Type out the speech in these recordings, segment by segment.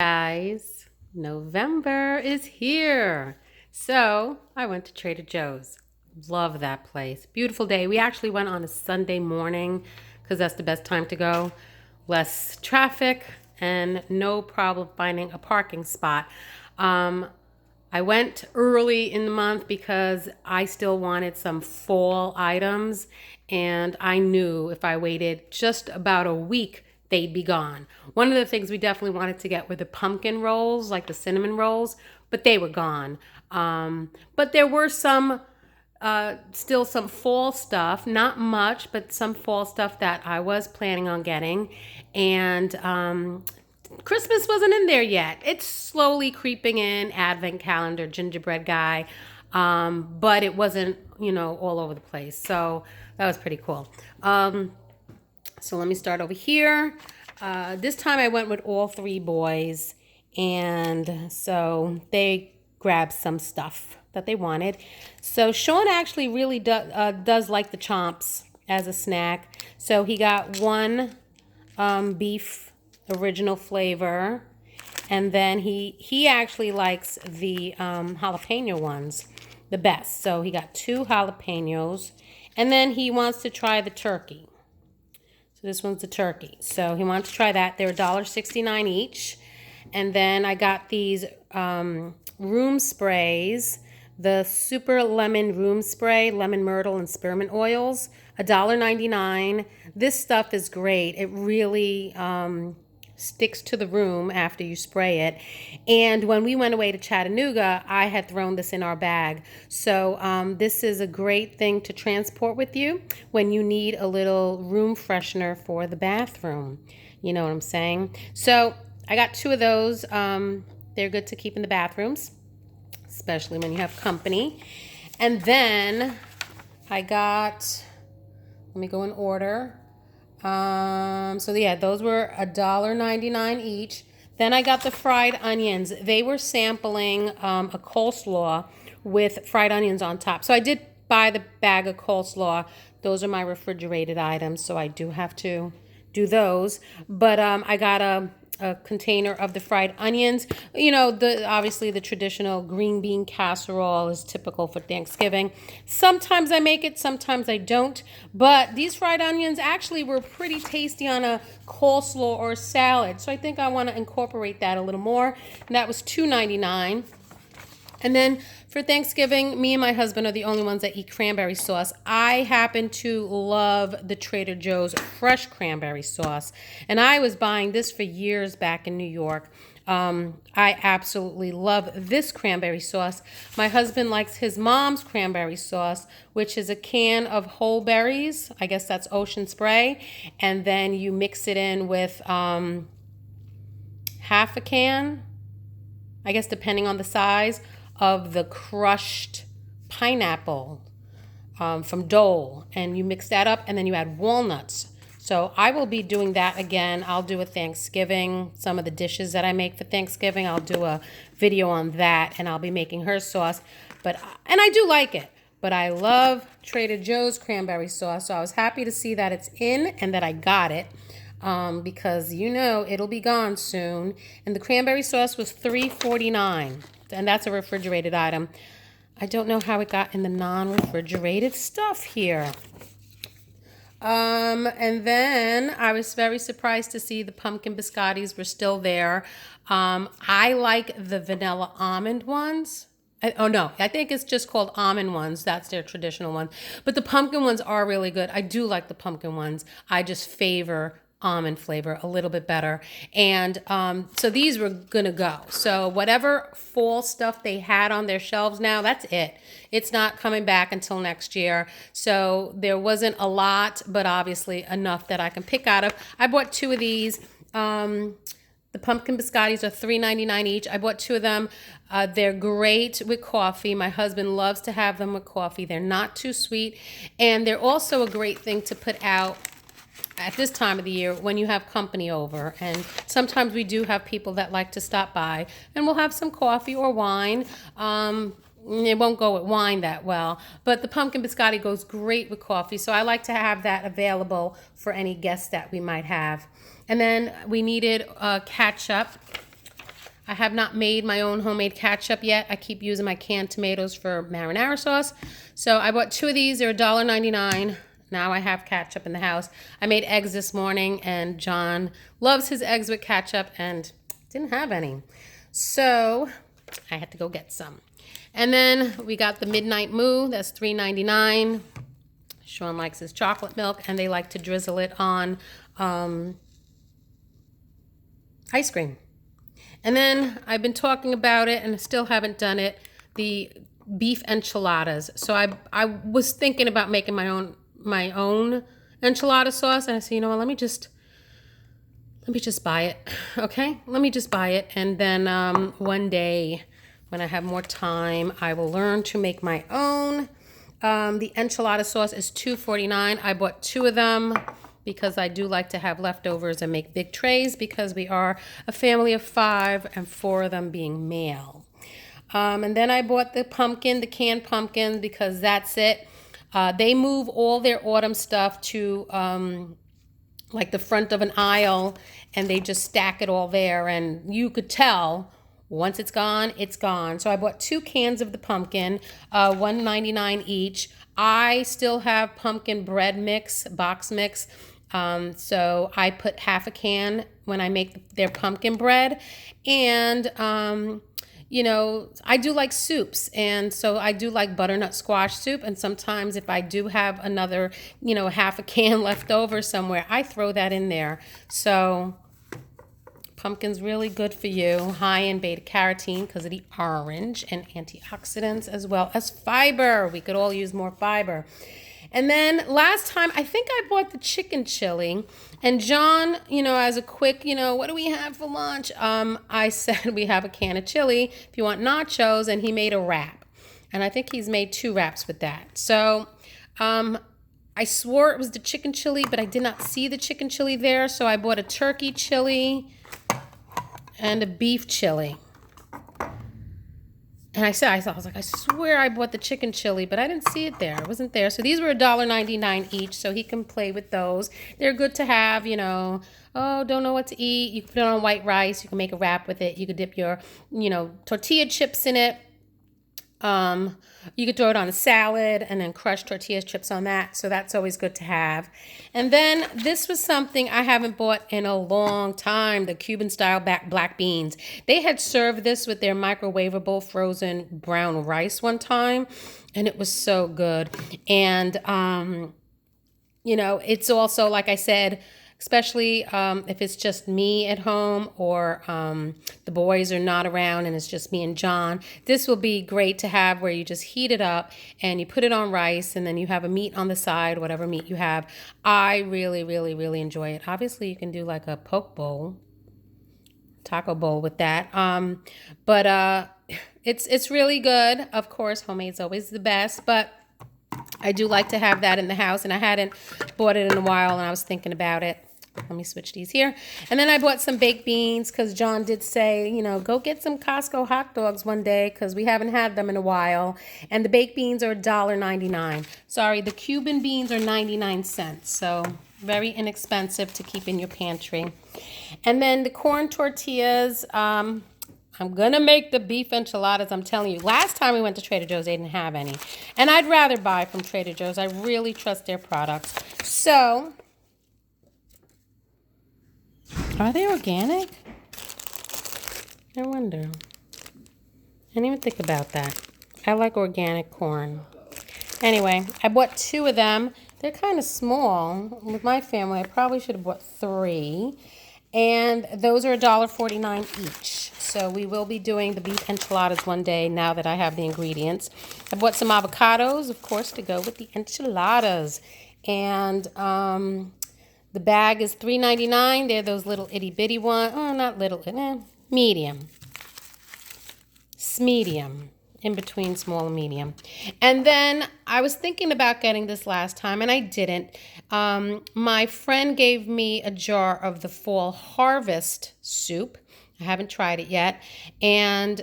Guys, November is here. So I went to Trader Joe's. Love that place. Beautiful day. We actually went on a Sunday morning because that's the best time to go. Less traffic and no problem finding a parking spot. I went early in the month because I still wanted some fall items, and I knew if I waited just about a week, they'd be gone. One of the things we definitely wanted to get were the pumpkin rolls, like the cinnamon rolls, but they were gone. But there were still some fall stuff, not much, but some fall stuff that I was planning on getting. And Christmas wasn't in there yet. It's slowly creeping in, advent calendar, gingerbread guy. But it wasn't, all over the place. So that was pretty cool. So let me start over here. This time I went with all three boys. And so they grabbed some stuff that they wanted. So Sean actually really does like the chomps as a snack. So he got one beef original flavor, and then he actually likes the jalapeno ones the best. So he got 2 jalapenos, and then he wants to try the turkey. So this one's the turkey. So he wants to try that. They're $1.69 each. And then I got these room sprays, the Super Lemon Room Spray, lemon myrtle and spearmint oils, $1.99. This stuff is great. It really sticks to the room after you spray it. And when we went away to Chattanooga, I had thrown this in our bag. So this is a great thing to transport with you when you need a little room freshener for the bathroom. You know what I'm saying? So I got 2 of those. They're good to keep in the bathrooms, especially when you have company. And then I got, let me go in order. So yeah, those were $1.99 each. Then I got the fried onions. They were sampling a coleslaw with fried onions on top. So I did buy the bag of coleslaw. Those are my refrigerated items, so I do have to do those. But I got a container of the fried onions. Obviously the traditional green bean casserole is typical for Thanksgiving. Sometimes I make it, sometimes I don't. But these fried onions actually were pretty tasty on a coleslaw or salad. So I think I want to incorporate that a little more. And that was $2.99. And then for Thanksgiving, me and my husband are the only ones that eat cranberry sauce. I happen to love the Trader Joe's fresh cranberry sauce. And I was buying this for years back in New York. I absolutely love this cranberry sauce. My husband likes his mom's cranberry sauce, which is a can of whole berries. I guess that's Ocean Spray. And then you mix it in with half a can, I guess depending on the size, of the crushed pineapple from Dole, and you mix that up, and then you add walnuts. So I will be doing that again. I'll do a Thanksgiving, some of the dishes that I make for Thanksgiving. I'll do a video on that, and I'll be making her sauce. And I do like it, but I love Trader Joe's cranberry sauce, so I was happy to see that it's in and that I got it. Because it'll be gone soon. And the cranberry sauce was $3.49, and that's a refrigerated item. I don't know how it got in the non-refrigerated stuff here. And then I was very surprised to see the pumpkin biscottis were still there. I like the vanilla almond ones. I think it's just called almond ones. That's their traditional one. But the pumpkin ones are really good. I do like the pumpkin ones. I just favor almond flavor a little bit better. And so these were gonna go. So whatever fall stuff they had on their shelves now, that's it. It's not coming back until next year. So there wasn't a lot, but obviously enough that I can pick out of. I bought 2 of these. The pumpkin biscottis are $3.99 each. I bought 2 of them. They're great with coffee. My husband loves to have them with coffee. They're not too sweet. And they're also a great thing to put out at this time of the year when you have company over. And sometimes we do have people that like to stop by, and we'll have some coffee or wine. It won't go with wine that well, but the pumpkin biscotti goes great with coffee, so I like to have that available for any guests that we might have. And then we needed ketchup. I have not made my own homemade ketchup yet. I keep using my canned tomatoes for marinara sauce. So I bought 2 of these. They're $1.99. Now I have ketchup in the house. I made eggs this morning, and John loves his eggs with ketchup and didn't have any. So I had to go get some. And then we got the Midnight Moo. That's $3.99. Sean likes his chocolate milk, and they like to drizzle it on ice cream. And then I've been talking about it, and I still haven't done it, the beef enchiladas. So I was thinking about making my own enchilada sauce, and I said, you know what, let me just buy it. Okay, let me just buy it, and then one day when I have more time, I will learn to make my own. The enchilada sauce is $2.49. I bought 2 of them because I do like to have leftovers and make big trays, because we are a family of 5 and 4 of them being male. And then I bought the canned pumpkin, because that's it. They move all their autumn stuff to like the front of an aisle, and they just stack it all there, and you could tell once it's gone, it's gone. So I bought 2 cans of the pumpkin, $1.99 each. I still have pumpkin bread mix, box mix. So I put half a can when I make their pumpkin bread. And, you know, I do like soups. And so I do like butternut squash soup. And sometimes if I do have another, you know, half a can left over somewhere, I throw that in there. So pumpkin's really good for you, high in beta carotene because of the orange, and antioxidants, as well as fiber. We could all use more fiber. And then last time, I think I bought the chicken chili, and John, you know, as a quick, you know, what do we have for lunch? I said we have a can of chili if you want nachos, and he made a wrap. And I think he's made 2 wraps with that. So I swore it was the chicken chili, but I did not see the chicken chili there. So I bought a turkey chili and a beef chili. And I was like, I swear I bought the chicken chili, but I didn't see it there. It wasn't there. So these were $1.99 each, so he can play with those. They're good to have, you know. Oh, don't know what to eat. You can put it on white rice. You can make a wrap with it. You could dip your, you know, tortilla chips in it. You could throw it on a salad and then crush tortilla chips on that. So that's always good to have. And then this was something I haven't bought in a long time, the Cuban style black beans. They had served this with their microwavable frozen brown rice one time, and it was so good. And, you know, it's also, like I said, especially if it's just me at home, or the boys are not around and it's just me and John. This will be great to have, where you just heat it up and you put it on rice, and then you have a meat on the side, whatever meat you have. I really, really, really enjoy it. Obviously, you can do like a poke bowl, taco bowl with that. But it's really good. Of course, homemade's always the best, but I do like to have that in the house, and I hadn't bought it in a while, and I was thinking about it. Let me switch these here. And then I bought some baked beans, because John did say, you know, go get some Costco hot dogs one day, because we haven't had them in a while. And the baked beans are $1.99. Sorry, the Cuban beans are 99 cents. So very inexpensive to keep in your pantry. And then the corn tortillas. I'm going to make the beef enchiladas, I'm telling you. Last time we went to Trader Joe's, they didn't have any. And I'd rather buy from Trader Joe's. I really trust their products. So, are they organic? I wonder. I didn't even think about that. I like organic corn. Anyway, I bought 2 of them. They're kind of small. With my family, I probably should have bought 3. And those are $1.49 each. So we will be doing the beef enchiladas one day now that I have the ingredients. I bought some avocados, of course, to go with the enchiladas. And the bag is $3.99. They're those little itty bitty ones. Oh, not little, medium. Medium. In between small and medium. And then I was thinking about getting this last time, and I didn't. My friend gave me a jar of the fall harvest soup. I haven't tried it yet. And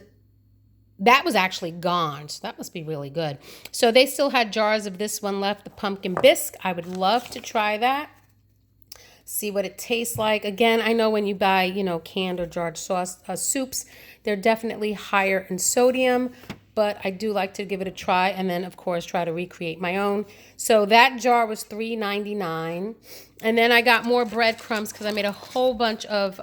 that was actually gone, so that must be really good. So they still had jars of this one left, the pumpkin bisque. I would love to try that. see what it tastes like. Again, I know when you buy, canned or jarred sauce soups, they're definitely higher in sodium, but I do like to give it a try, and then of course try to recreate my own. So that jar was $3.99. And then I got more breadcrumbs because I made a whole bunch of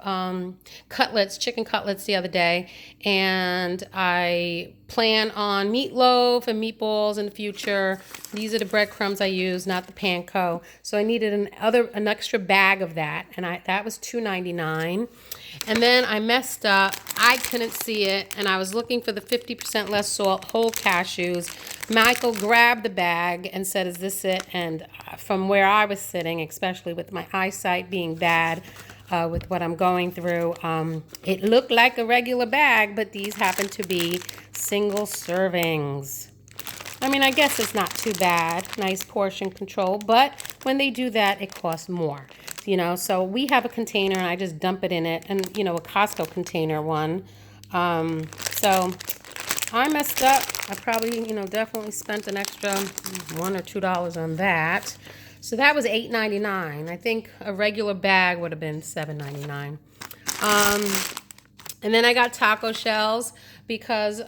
cutlets, chicken cutlets the other day, and I plan on meatloaf and meatballs in the future. These are the breadcrumbs I use, not the panko. So I needed an extra bag of that, and that was $2.99. And then I messed up. I couldn't see it, and I was looking for the 50% less salt whole cashews. Michael grabbed the bag and said, "Is this it?" And from where I was sitting, especially with my eyesight being bad, with what I'm going through, it looked like a regular bag, but these happen to be single servings. I mean, I guess it's not too bad. Nice portion control, but when they do that, it costs more. So we have a container, and I just dump it in it, and a Costco container one. So I messed up. I probably, definitely spent an extra $1 or $2 on that. So that was $8.99. I think a regular bag would have been $7.99. And then I got taco shells because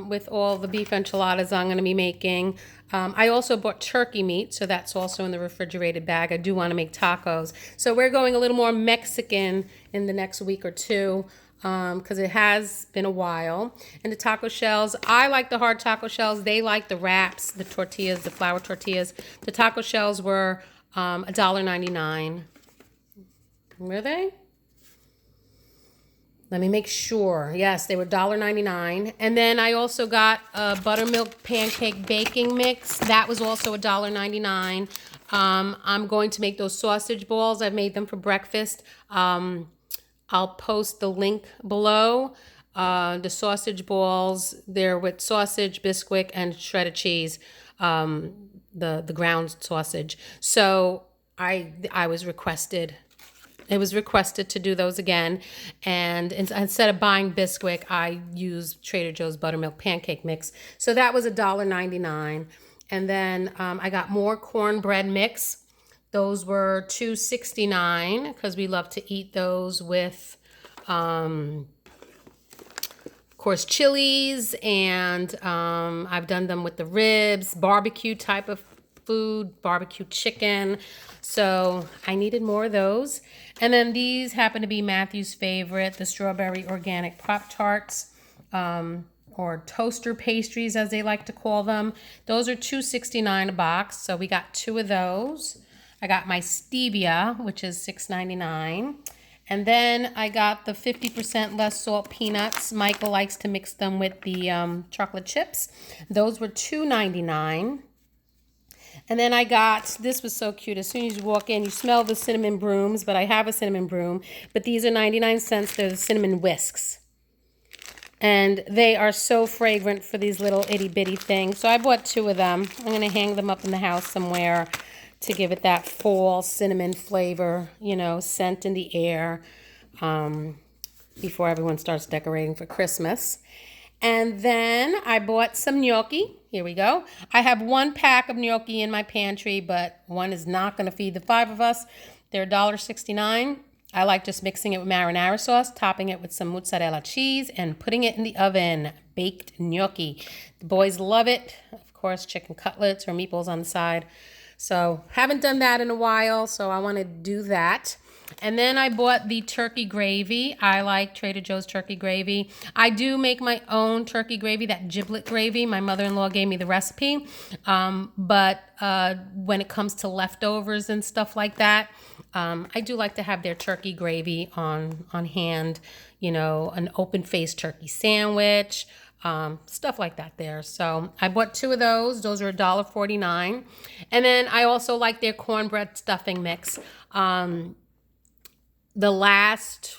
with all the beef enchiladas I'm going to be making. I also bought turkey meat, so that's also in the refrigerated bag. I do want to make tacos. So we're going a little more Mexican in the next week or two because it has been a while. And the taco shells, I like the hard taco shells. They like the wraps, the tortillas, the flour tortillas. The taco shells were $1.99. Were they? Let me make sure. Yes, they were $1.99. And then I also got a buttermilk pancake baking mix. That was also $1.99. I'm going to make those sausage balls. I've made them for breakfast. I'll post the link below. The sausage balls, they're with sausage, Bisquick, and shredded cheese, the ground sausage. So I was requested. It was requested to do those again, and instead of buying Bisquick, I used Trader Joe's buttermilk pancake mix. So that was $1.99, and then I got more cornbread mix. Those were $2.69 because we love to eat those with, of course, chilies, and I've done them with the ribs, barbecue type of food, barbecue chicken. So I needed more of those. And then these happen to be Matthew's favorite, the strawberry organic Pop-Tarts, or toaster pastries as they like to call them. Those are $2.69 a box, so we got 2 of those. I got my stevia, which is $6.99. And then I got the 50% less salt peanuts. Michael likes to mix them with the chocolate chips. Those were $2.99. And then I got, this was so cute. As soon as you walk in, you smell the cinnamon brooms, but I have a cinnamon broom. But these are 99 cents. They're the cinnamon whisks. And they are so fragrant for these little itty bitty things. So I bought 2 of them. I'm going to hang them up in the house somewhere to give it that fall cinnamon flavor, scent in the air before everyone starts decorating for Christmas. And then I bought some gnocchi. Here we go. I have 1 pack of gnocchi in my pantry, but one is not going to feed the 5 of us. They're $1.69. I like just mixing it with marinara sauce, topping it with some mozzarella cheese, and putting it in the oven. Baked gnocchi. The boys love it. Of course, chicken cutlets or meatballs on the side. So haven't done that in a while, so I want to do that. And then I bought the turkey gravy. I like Trader Joe's turkey gravy. I do make my own turkey gravy, that giblet gravy. My mother-in-law gave me the recipe. But when it comes to leftovers and stuff like that, I do like to have their turkey gravy on hand. An open-faced turkey sandwich, stuff like that there. So I bought 2 of those. Those are $1.49. And then I also like their cornbread stuffing mix. The last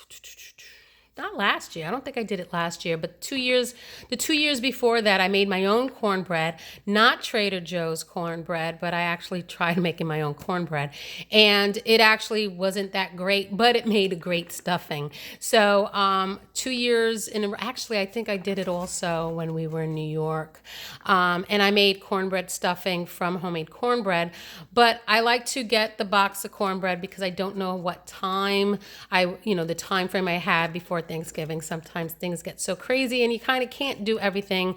not last year. I don't think I did it last year, but the 2 years before that, I made my own cornbread, not Trader Joe's cornbread, but I actually tried making my own cornbread. And it actually wasn't that great, but it made a great stuffing. So 2 years actually, I think I did it also when we were in New York. And I made cornbread stuffing from homemade cornbread, but I like to get the box of cornbread because I don't know what time the time frame I had before Thanksgiving. Sometimes things get so crazy and you kind of can't do everything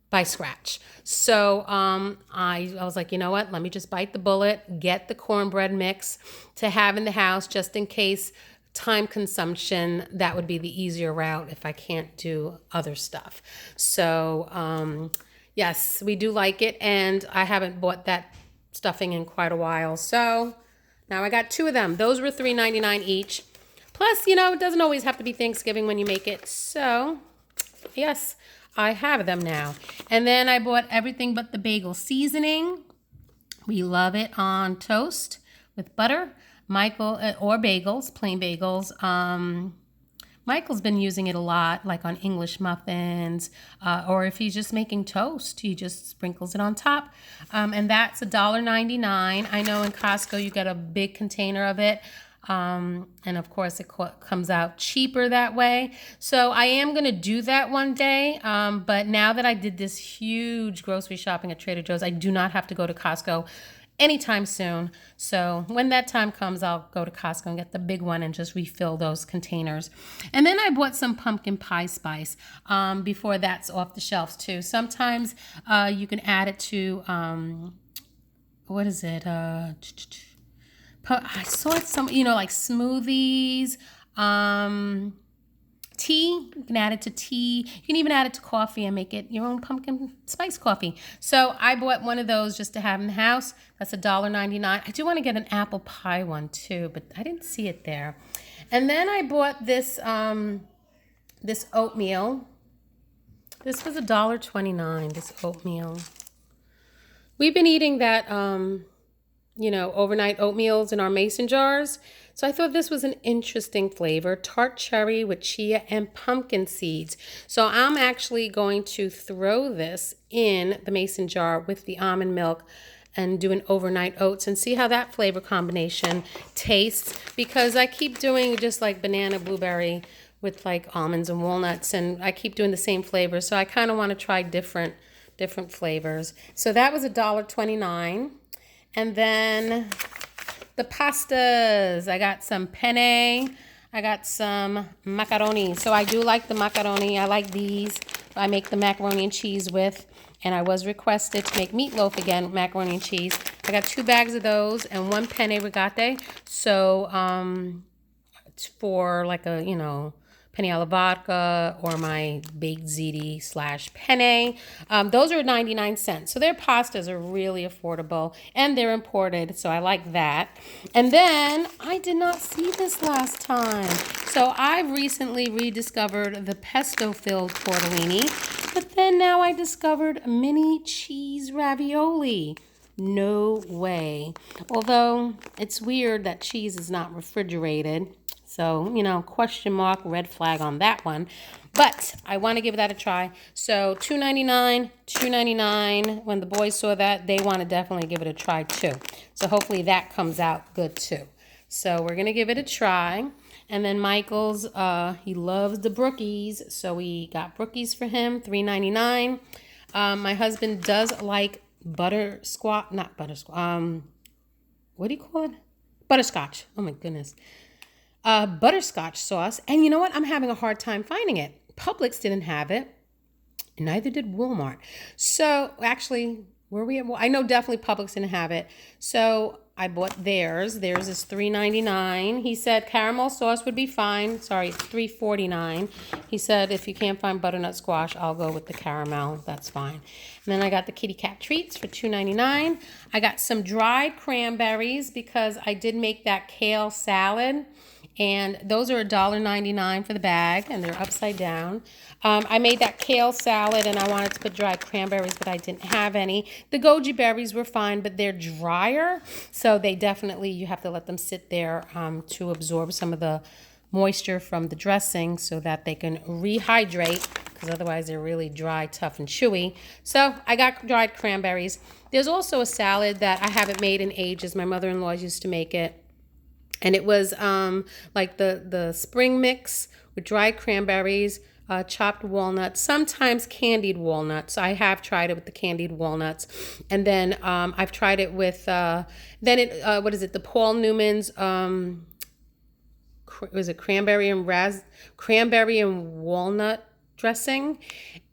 by scratch. So I was like, you know what? Let me just bite the bullet, get the cornbread mix to have in the house just in case time consumption, that would be the easier route if I can't do other stuff. So yes, we do like it, and I haven't bought that stuffing in quite a while. So now I got 2 of them. Those were $3.99 each. Plus, it doesn't always have to be Thanksgiving when you make it. So, yes, I have them now. And then I bought everything but the bagel seasoning. We love it on toast with butter. Michael, or bagels, plain bagels. Michael's been using it a lot, like on English muffins, or if he's just making toast, he just sprinkles it on top. And that's $1.99. I know in Costco you get a big container of it. And of course it comes out cheaper that way. So I am going to do that one day. But now that I did this huge grocery shopping at Trader Joe's, I do not have to go to Costco anytime soon. So when that time comes, I'll go to Costco and get the big one and just refill those containers. And then I bought some pumpkin pie spice before that's off the shelves too. Sometimes you can add it to, what is it? I saw it like smoothies, tea. You can add it to tea. You can even add it to coffee and make it your own pumpkin spice coffee. So I bought one of those just to have in the house. That's $1.99. I do want to get an apple pie one too, but I didn't see it there. And then I bought this this oatmeal. This was $1.29, this oatmeal. We've been eating that overnight oatmeals in our mason jars. So I thought this was an interesting flavor, tart cherry with chia and pumpkin seeds. So I'm actually going to throw this in the mason jar with the almond milk and do an overnight oats and see how that flavor combination tastes, because I keep doing just like banana blueberry with like almonds and walnuts, and I keep doing the same flavor. So I kind of want to try different flavors. So that was $1.29. And then the pastas, I got some penne, I got some macaroni. So I do like the macaroni. I like these. I make the macaroni and cheese with, and I was requested to make meatloaf again with macaroni and cheese. I got 2 bags of those and 1 penne rigate. So it's for like a, penne alla vodka or my baked ziti / penne. Those are 99 cents. So their pastas are really affordable and they're imported. So I like that. And then I did not see this last time. So I've recently rediscovered the pesto filled tortellini, but then now I discovered mini cheese ravioli. No way. Although it's weird that cheese is not refrigerated. So, question mark, red flag on that one. But I want to give that a try. So $2.99, $2.99. When the boys saw that, they want to definitely give it a try too. So hopefully that comes out good too. So we're going to give it a try. And then Michael's, he loves the brookies. So we got brookies for him, $3.99. My husband does like what do you call it? Butterscotch. Oh my goodness. Butterscotch sauce. And you know what? I'm having a hard time finding it. Publix didn't have it. Neither did Walmart. So actually, were we at, I know definitely Publix didn't have it. So I bought theirs. Theirs is $3.99. He said caramel sauce would be fine. Sorry, it's $3.49. He said if you can't find butternut squash, I'll go with the caramel. That's fine. And then I got the kitty cat treats for $2.99. I got some dried cranberries because I did make that kale salad. And those are $1.99 for the bag, and they're upside down. I made that kale salad, and I wanted to put dried cranberries, but I didn't have any. The goji berries were fine, but they're drier, so they definitely, you have to let them sit there to absorb some of the moisture from the dressing so that they can rehydrate, because otherwise they're really dry, tough, and chewy. So I got dried cranberries. There's also a salad that I haven't made in ages. My mother-in-law used to make it. And it was like the spring mix with dried cranberries, chopped walnuts, sometimes candied walnuts. I have tried it with the candied walnuts. And then I've tried it with, what is it, the Paul Newman's, was it cranberry and walnut dressing,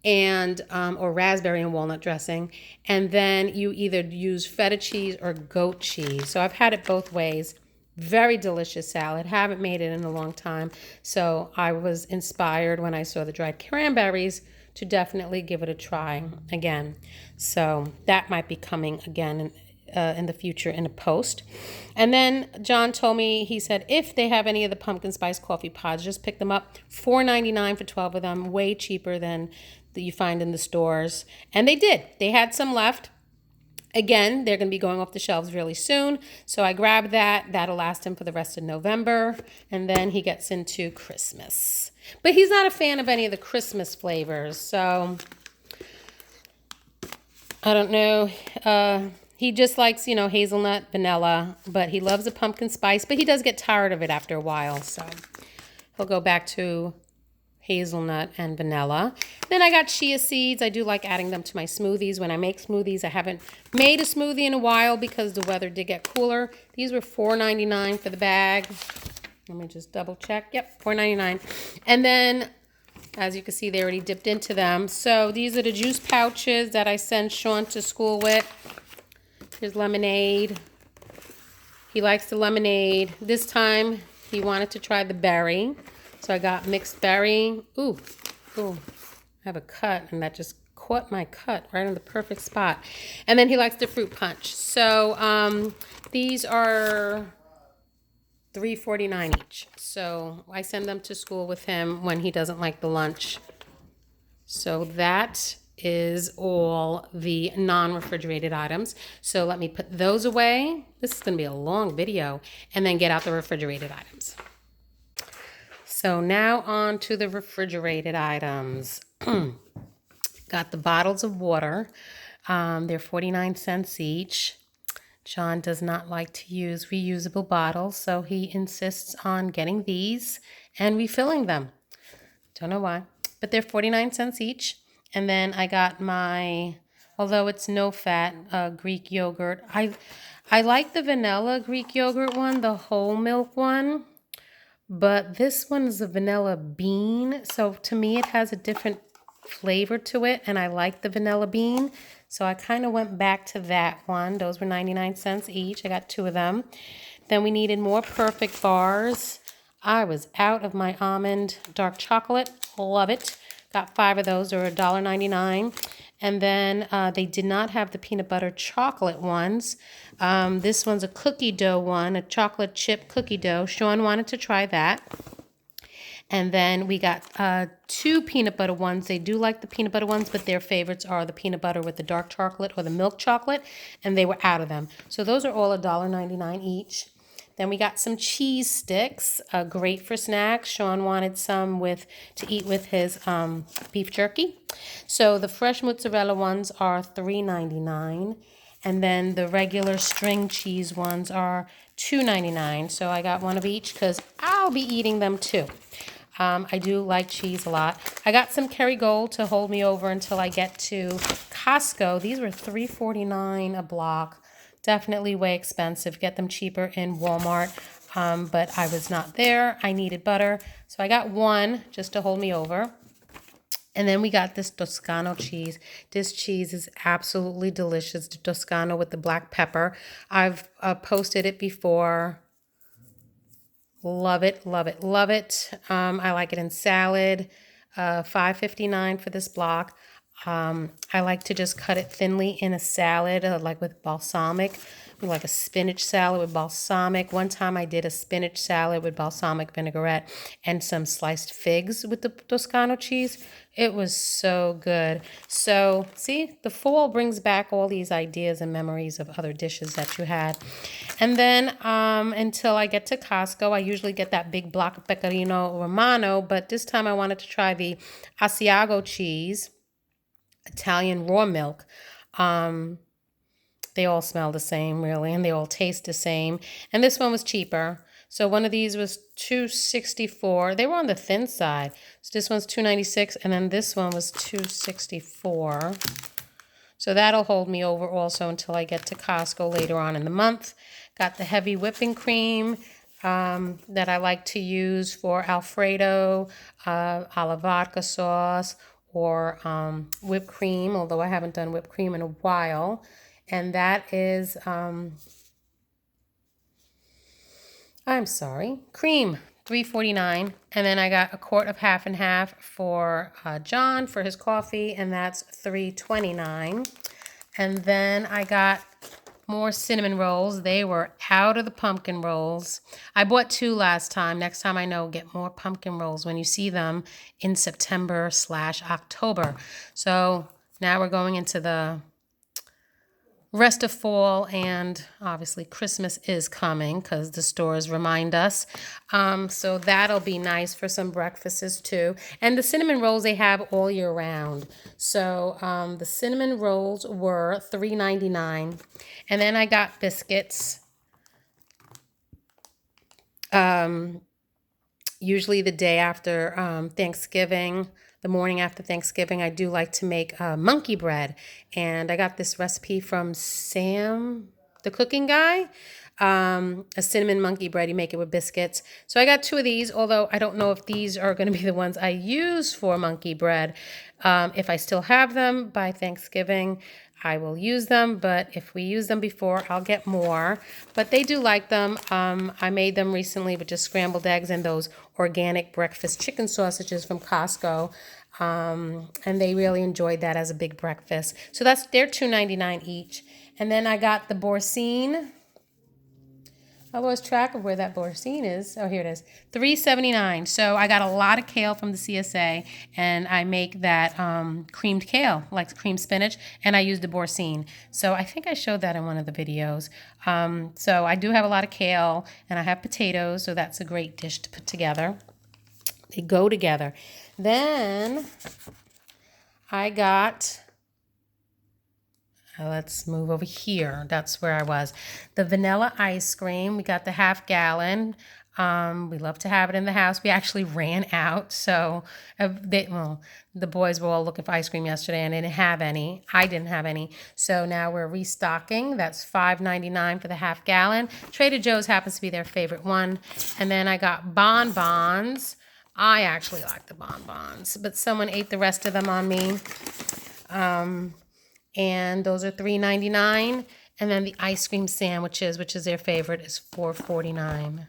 and or raspberry and walnut dressing, and then you either use feta cheese or goat cheese. So I've had it both ways. Very delicious salad. Haven't made it in a long time, so I was inspired when I saw the dried cranberries to definitely give it a try again. So that might be coming again in the future in a post. And then John told me, he said, if they have any of the pumpkin spice coffee pods, just pick them up. $4.99 for 12 of them, way cheaper than that you find in the stores. And they did. They had some left. Again, they're going to be going off the shelves really soon. So I grabbed that. That'll last him for the rest of November. And then he gets into Christmas. But he's not a fan of any of the Christmas flavors. So I don't know. He just likes, hazelnut, vanilla. But he loves the pumpkin spice. But he does get tired of it after a while. So he'll go back to hazelnut and vanilla. Then I got chia seeds. I do like adding them to my smoothies. When I make smoothies, I haven't made a smoothie in a while because the weather did get cooler. These were $4.99 for the bag. Let me just double check. Yep, $4.99. And then, as you can see, they already dipped into them. So these are the juice pouches that I send Sean to school with. Here's lemonade. He likes the lemonade. This time, he wanted to try the berry. So I got mixed berry. Ooh, I have a cut, and that just caught my cut right in the perfect spot. And then he likes the fruit punch. So these are $3.49 each. So I send them to school with him when he doesn't like the lunch. So that is all the non-refrigerated items. So let me put those away. This is going to be a long video. And then get out the refrigerated items. So now on to the refrigerated items. Got the bottles of water. They're 49 cents each. John does not like to use reusable bottles, so he insists on getting these and refilling them. Don't know why, but they're 49 cents each. And then I got my, although it's no fat, Greek yogurt. I like the vanilla Greek yogurt one, the whole milk one. But this one is a vanilla bean, so to me it has a different flavor to it, and I like the vanilla bean, so I kind of went back to that one. Those were 99 cents each. I got 2 of them. Then we needed more perfect bars. I was out of my almond dark chocolate. Love it. Got 5 of those. They were $1.99. And then they did not have the peanut butter chocolate ones. This one's a cookie dough one, a chocolate chip cookie dough. Sean wanted to try that. And then we got 2 peanut butter ones. They do like the peanut butter ones, but their favorites are the peanut butter with the dark chocolate or the milk chocolate, and they were out of them. So those are all $1.99 each. Then we got some cheese sticks, great for snacks. Sean wanted some to eat with his beef jerky. So the fresh mozzarella ones are $3.99. And then the regular string cheese ones are $2.99. So I got one of each because I'll be eating them too. I do like cheese a lot. I got some Kerrygold to hold me over until I get to Costco. These were $3.49 a block. Definitely way expensive. Get them cheaper in Walmart, but I was not there. I needed butter, so I got one just to hold me over. And then we got this Toscano cheese. This cheese is absolutely delicious. The Toscano with the black pepper. I've posted it before. Love it, love it, love it. I like it in salad. $5.59 for this block. I like to just cut it thinly in a salad, like with balsamic, like a spinach salad with balsamic. One time I did a spinach salad with balsamic vinaigrette and some sliced figs with the Toscano cheese. It was so good. So, see, the fall brings back all these ideas and memories of other dishes that you had. And then until I get to Costco, I usually get that big block of pecorino romano, but this time I wanted to try the Asiago cheese, Italian raw milk. They all smell the same, really, and they all taste the same. And this one was cheaper. So one of these was $2.64. They were on the thin side. So this one's $2.96, and then this one was $2.64. So that'll hold me over also until I get to Costco later on in the month. Got the heavy whipping cream that I like to use for Alfredo, a la vodka sauce, or whipped cream, although I haven't done whipped cream in a while. And that is, cream, $3.49. And then I got a quart of half and half for John for his coffee, and that's $3.29. And then I got more cinnamon rolls. They were out of the pumpkin rolls. I bought 2 last time. Next time I know, get more pumpkin rolls when you see them in September/October. So now we're going into the rest of fall, and obviously Christmas is coming because the stores remind us. So that'll be nice for some breakfasts too. And the cinnamon rolls they have all year round. So the cinnamon rolls were $3.99. And then I got biscuits. Usually the day after Thanksgiving, the morning after Thanksgiving, I do like to make monkey bread. And I got this recipe from Sam, the cooking guy, a cinnamon monkey bread. You make it with biscuits. So I got 2 of these, although I don't know if these are going to be the ones I use for monkey bread. If I still have them by Thanksgiving, I will use them, but if we use them before, I'll get more. But they do like them. I made them recently with just scrambled eggs and those organic breakfast chicken sausages from Costco. And they really enjoyed that as a big breakfast. So they're $2.99 each. And then I got the Boursin. I lost track of where that Boursin is. Oh, here it is. $3.79. So I got a lot of kale from the CSA, and I make that creamed kale, like creamed spinach, and I use the Boursin. So I think I showed that in one of the videos. So I do have a lot of kale, and I have potatoes, so that's a great dish to put together. They go together. Then I got... Let's move over here. That's where I was. The vanilla ice cream. We got the half gallon. We love to have it in the house. We actually ran out. So the boys were all looking for ice cream yesterday and they didn't have any. I didn't have any. So now we're restocking. That's $5.99 for the half gallon. Trader Joe's happens to be their favorite one. And then I got bonbons. I actually like the bonbons, but someone ate the rest of them on me. And those are $3.99. And then the ice cream sandwiches, which is their favorite, is $4.49.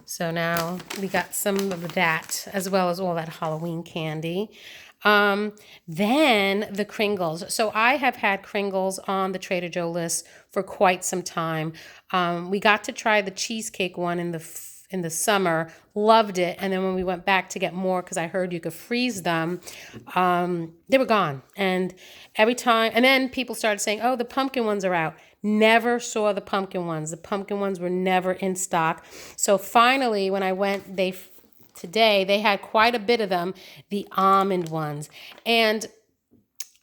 So now we got some of that, as well as all that Halloween candy. Then the Kringles. So I have had Kringles on the Trader Joe list for quite some time. We got to try the cheesecake one in the summer, loved it, and then when we went back to get more because I heard you could freeze them, they were gone. And every time, and then people started saying, oh, the pumpkin ones are out. Never saw the pumpkin ones. The pumpkin ones were never in stock. So finally, when I went today, they had quite a bit of them, the almond ones. And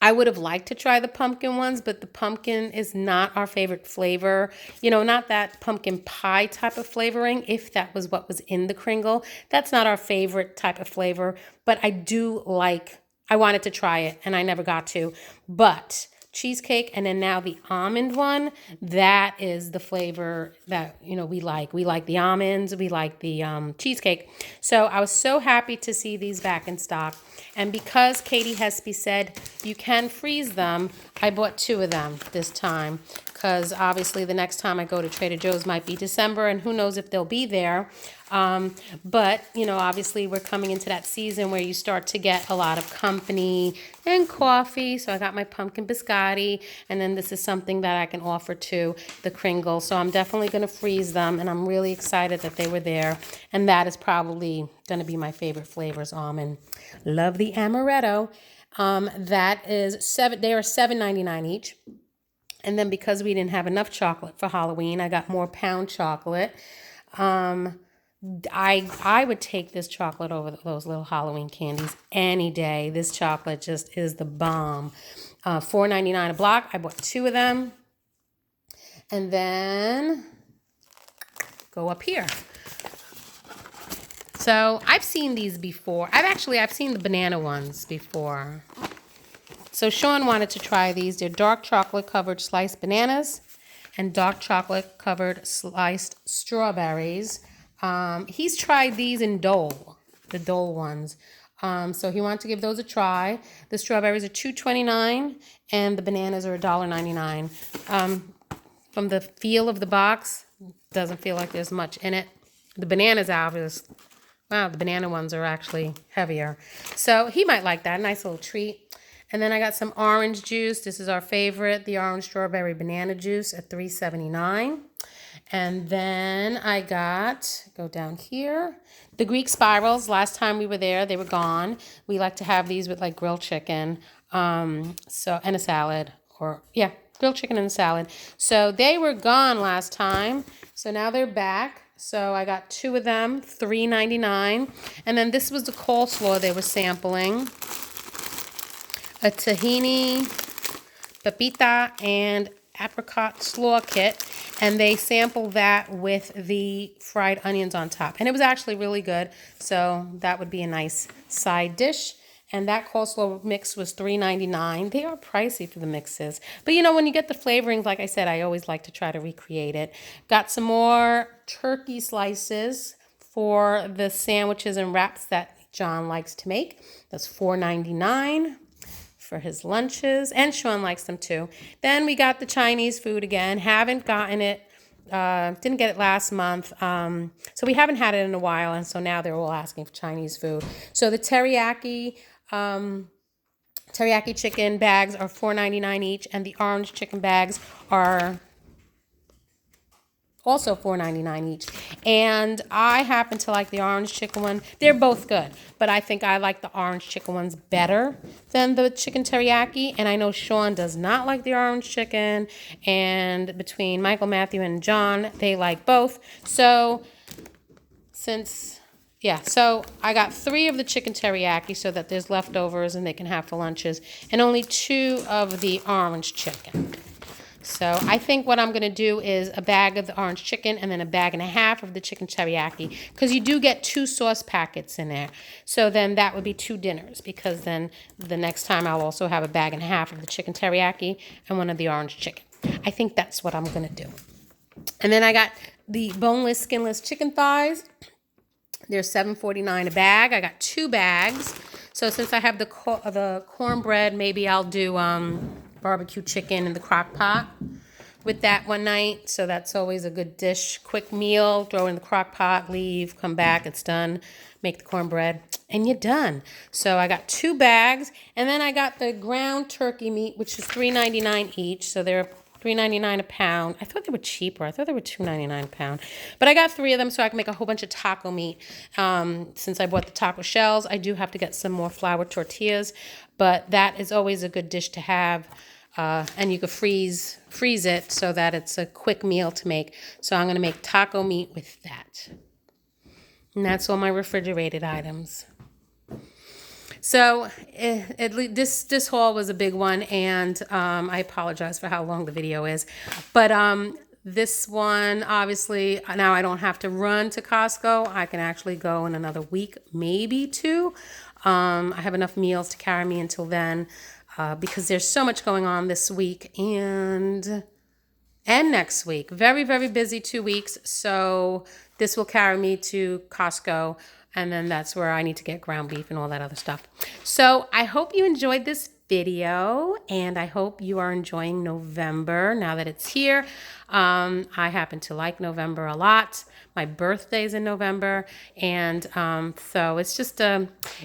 I would have liked to try the pumpkin ones, but the pumpkin is not our favorite flavor. You know, not that pumpkin pie type of flavoring, if that was what was in the Kringle. That's not our favorite type of flavor, but I wanted to try it and I never got to. But cheesecake and then now the almond one, that is the flavor that, we like. We like the almonds, we like the cheesecake. So I was so happy to see these back in stock. And because Katie Hespy said you can freeze them, I bought 2 of them this time because obviously the next time I go to Trader Joe's might be December and who knows if they'll be there. But, you know, obviously we're coming into that season where you start to get a lot of company and coffee. So I got my pumpkin biscotti, and then this is something that I can offer to the Kringle. So I'm definitely going to freeze them, and I'm really excited that they were there. And that is probably going to be my favorite flavors, almond. Love the amaretto. That is they are $7.99 each. And then because we didn't have enough chocolate for Halloween, I got more pound chocolate. I would take this chocolate over those little Halloween candies any day. This chocolate just is the bomb. $4.99 a block. I bought 2 of them. And then go up here. So I've seen these before. I've seen the banana ones before. So Sean wanted to try these. They're dark chocolate covered sliced bananas and dark chocolate covered sliced strawberries. He's tried these in Dole, the Dole ones. So he wanted to give those a try. The strawberries are $2.29 and the bananas are $1.99. From the feel of the box, doesn't feel like there's much in it. The bananas wow, the banana ones are actually heavier. So he might like that, nice little treat. And then I got some orange juice. This is our favorite, the orange strawberry banana juice at $3.79. And then I go down here, the Greek spirals. Last time we were there, they were gone. We like to have these with like grilled chicken, and a salad, grilled chicken and a salad. So they were gone last time. So now they're back. So I got 2 of them, $3.99. And then this was the coleslaw they were sampling. A tahini, pepita, and apricot slaw kit, and they sampled that with the fried onions on top, and it was actually really good. So that would be a nice side dish. And that coleslaw mix was $3.99. They are pricey for the mixes, but you know, when you get the flavorings, like I said, I always like to try to recreate it. Got some more turkey slices for the sandwiches and wraps that John likes to make. That's $4.99 for his lunches, and Sean likes them too. Then we got the Chinese food again. Haven't gotten it, didn't get it last month, so we haven't had it in a while, and so now they're all asking for Chinese food. So the teriyaki chicken bags are $4.99 each, and the orange chicken bags are also $4.99 each. And I happen to like the orange chicken one. They're both good, but I think I like the orange chicken ones better than the chicken teriyaki. And I know Sean does not like the orange chicken. And between Michael, Matthew, and John, they like both. So so I got 3 of the chicken teriyaki so that there's leftovers and they can have for lunches, and only 2 of the orange chicken. So I think what I'm going to do is a bag of the orange chicken and then a bag and a half of the chicken teriyaki, because you do get 2 sauce packets in there. So then that would be 2 dinners, because then the next time I'll also have a bag and a half of the chicken teriyaki and 1 of the orange chicken. I think that's what I'm going to do. And then I got the boneless, skinless chicken thighs. They're $7.49 a bag. I got 2 bags. So since I have the cornbread, maybe I'll do barbecue chicken in the crock pot with that one night. So that's always a good dish. Quick meal, throw in the crock pot, leave, come back, it's done. Make the cornbread, and you're done. So I got 2 bags, and then I got the ground turkey meat, which is $3.99 each. So they're $3.99 a pound. I thought they were cheaper. I thought they were $2.99 a pound. But I got 3 of them so I can make a whole bunch of taco meat. Since I bought the taco shells, I do have to get some more flour tortillas. But that is always a good dish to have. And you could freeze it so that it's a quick meal to make. So I'm going to make taco meat with that. And that's all my refrigerated items. So this haul was a big one, and I apologize for how long the video is. But this one, obviously, now I don't have to run to Costco. I can actually go in another week, maybe 2. I have enough meals to carry me until then, because there's so much going on this week and next week. Very, very busy 2 weeks. So this will carry me to Costco, and then that's where I need to get ground beef and all that other stuff. So I hope you enjoyed this video, and I hope you are enjoying November now that it's here. I happen to like November a lot. My birthday's in November, and so it's just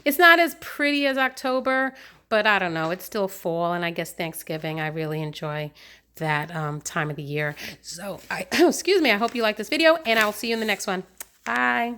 it's not as pretty as October, but I don't know, it's still fall, and I guess Thanksgiving I really enjoy that time of the year. So excuse me, I hope you like this video, and I will see you in the next one. Bye.